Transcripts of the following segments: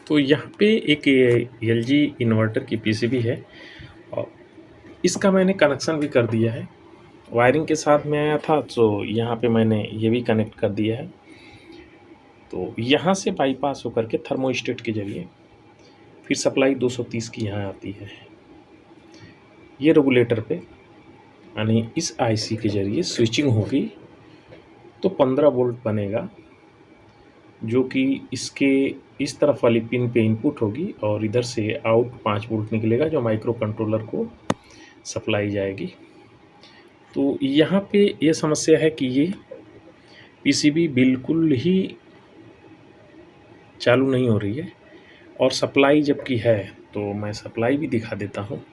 तो यहाँ पे एक एलजी इन्वर्टर की पीसीबी है और इसका मैंने कनेक्शन भी कर दिया है। वायरिंग के साथ में आया था तो यहाँ पे मैंने ये भी कनेक्ट कर दिया है। तो यहाँ से बाईपास होकर के थर्मोस्टेट के ज़रिए फिर सप्लाई 230 की यहाँ आती है। ये रेगुलेटर पे यानी इस आईसी के ज़रिए स्विचिंग होगी तो 15 वोल्ट बनेगा, जो कि इसके इस तरफ वाली पिन पे इनपुट होगी और इधर से आउट 5 वोल्ट निकलेगा जो माइक्रो कंट्रोलर को सप्लाई जाएगी। तो यहाँ पे ये समस्या है कि ये पीसीबी बिल्कुल ही चालू नहीं हो रही है और सप्लाई जबकि है, तो मैं सप्लाई भी दिखा देता हूँ।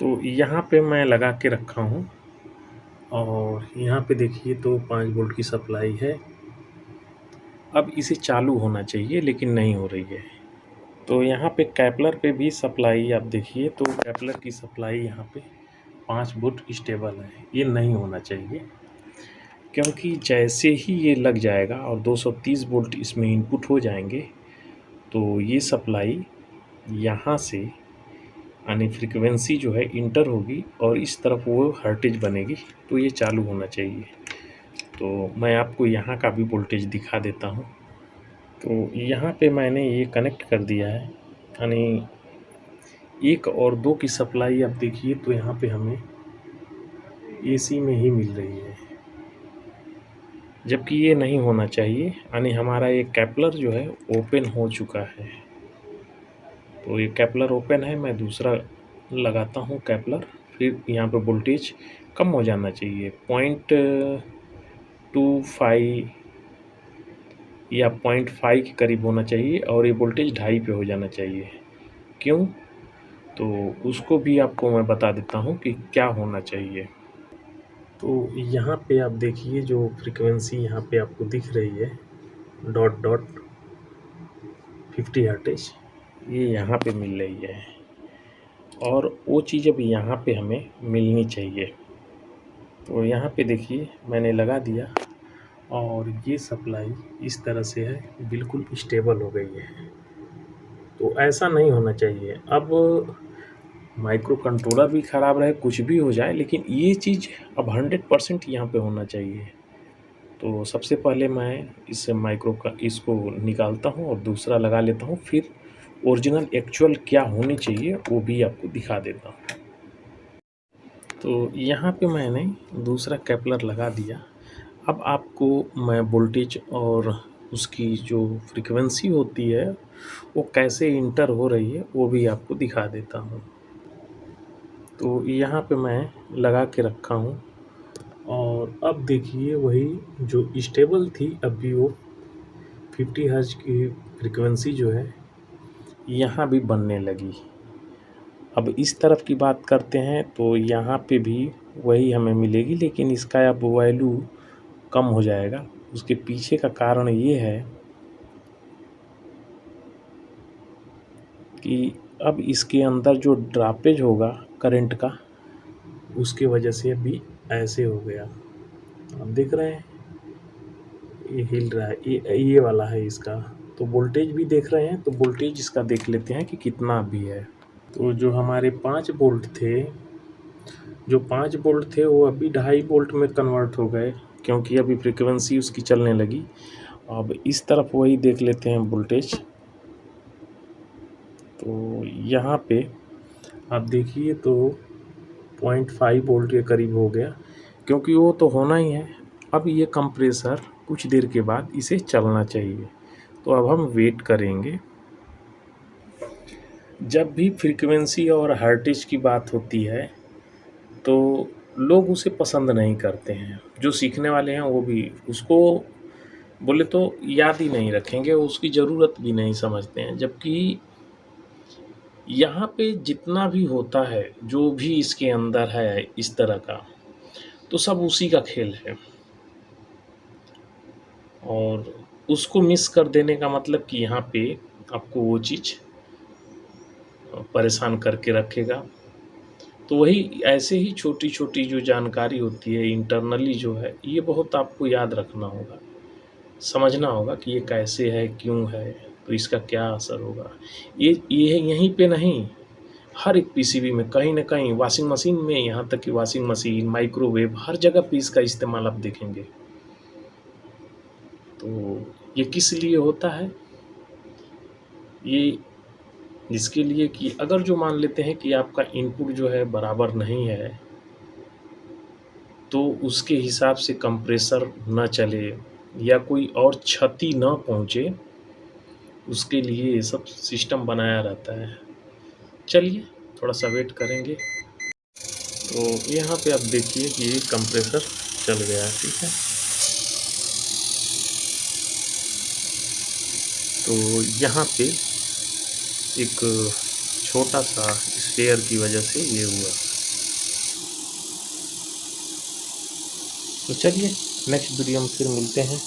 तो यहाँ पे मैं लगा के रखा हूँ और यहाँ पे देखिए तो 5 वोल्ट की सप्लाई है। अब इसे चालू होना चाहिए लेकिन नहीं हो रही है। तो यहाँ पे कैपलर पे भी सप्लाई आप देखिए तो कैपलर की सप्लाई यहाँ पे 5 वोल्ट स्टेबल है। ये नहीं होना चाहिए क्योंकि जैसे ही ये लग जाएगा और 230 वोल्ट इसमें इनपुट हो जाएंगे तो ये सप्लाई यहाँ से यानी फ्रीक्वेंसी जो है इंटर होगी और इस तरफ वो हर्टेज बनेगी, तो ये चालू होना चाहिए। तो मैं आपको यहाँ का भी वोल्टेज दिखा देता हूँ। तो यहाँ पे मैंने ये कनेक्ट कर दिया है, यानी 1 और 2 की सप्लाई आप देखिए तो यहाँ पे हमें एसी में ही मिल रही है, जबकि ये नहीं होना चाहिए। यानी हमारा ये कैपलर जो है ओपन हो चुका है। तो ये कैपलर ओपन है, मैं दूसरा लगाता हूँ कैपलर, फिर यहाँ पे वोल्टेज कम हो जाना चाहिए 0.25 या 0.5 के करीब होना चाहिए और ये वोल्टेज 2.5 पे हो जाना चाहिए। क्यों? तो उसको भी आपको मैं बता देता हूँ कि क्या होना चाहिए। तो यहाँ पे आप देखिए जो फ्रीक्वेंसी यहाँ पे आपको दिख रही है डॉट डॉट 50 हर्टेज, ये यहाँ पे मिल रही है और वो चीज़ अब यहाँ पे हमें मिलनी चाहिए। तो यहाँ पे देखिए मैंने लगा दिया और ये सप्लाई इस तरह से है, बिल्कुल स्टेबल हो गई है। तो ऐसा नहीं होना चाहिए। अब माइक्रो कंट्रोलर भी ख़राब रहे, कुछ भी हो जाए, लेकिन ये चीज़ अब 100% यहाँ पे होना चाहिए। तो सबसे पहले मैं इस माइक्रो का इसको निकालता हूँ और दूसरा लगा लेता हूँ, फिर ओरिजिनल एक्चुअल क्या होनी चाहिए वो भी आपको दिखा देता हूँ। तो यहाँ पे मैंने दूसरा कैपलर लगा दिया। अब आपको मैं वोल्टेज और उसकी जो फ्रीक्वेंसी होती है वो कैसे इंटर हो रही है वो भी आपको दिखा देता हूँ। तो यहाँ पे मैं लगा के रखा हूँ और अब देखिए वही जो स्टेबल थी अभी वो 50 हर्ट्ज की फ्रीक्वेंसी जो है यहाँ भी बनने लगी। अब इस तरफ की बात करते हैं तो यहाँ पे भी वही हमें मिलेगी, लेकिन इसका अब वैल्यू कम हो जाएगा। उसके पीछे का कारण ये है कि अब इसके अंदर जो ड्रॉपेज होगा करंट का, उसके वजह से अभी ऐसे हो गया। आप देख रहे हैं ये हिल रहा है, ये वाला है इसका। तो वोल्टेज भी देख रहे हैं, तो वोल्टेज इसका देख लेते हैं कि कितना भी है। तो जो हमारे 5 वोल्ट थे, वो अभी 2.5 वोल्ट में कन्वर्ट हो गए क्योंकि अभी फ्रीक्वेंसी उसकी चलने लगी। अब इस तरफ वही देख लेते हैं वोल्टेज। तो यहाँ पे आप देखिए तो 0.5 वोल्ट के करीब हो गया, क्योंकि वो तो होना ही है। अब ये कंप्रेसर कुछ देर के बाद इसे चलना चाहिए, तो अब हम वेट करेंगे। जब भी फ्रीक्वेंसी और हर्टेज की बात होती है तो लोग उसे पसंद नहीं करते हैं। जो सीखने वाले हैं वो भी उसको बोले तो याद ही नहीं रखेंगे, उसकी ज़रूरत भी नहीं समझते हैं। जबकि यहाँ पे जितना भी होता है, जो भी इसके अंदर है इस तरह का, तो सब उसी का खेल है। और उसको मिस कर देने का मतलब कि यहाँ पे आपको वो चीज़ परेशान करके रखेगा। तो वही ऐसे ही छोटी-छोटी जो जानकारी होती है इंटरनली जो है, ये बहुत आपको याद रखना होगा। समझना होगा कि ये कैसे है, क्यों है, तो इसका क्या असर होगा। ये यहीं पे नहीं, हर एक पीसीबी में कहीं न कहीं, वॉशिंग मशीन में, यहाँ तक कि वॉशिंग मशीन, माइक्रोवेव, हर जगह पे इसका इस्तेमाल आप देखेंगे। तो ये किस लिए होता है? ये इसके लिए कि अगर जो मान लेते हैं कि आपका इनपुट जो है बराबर नहीं है, तो उसके हिसाब से कंप्रेसर ना चले या कोई और क्षति ना पहुँचे, उसके लिए ये सब सिस्टम बनाया रहता है। चलिए थोड़ा-सा वेट करेंगे। तो यहाँ पे आप देखिए कि ये कंप्रेसर चल गया है, ठीक है। तो यहाँ पे एक छोटा-सा स्पेयर की वजह से ये हुआ। तो चलिए नेक्स्ट वीडियो में फिर मिलते हैं।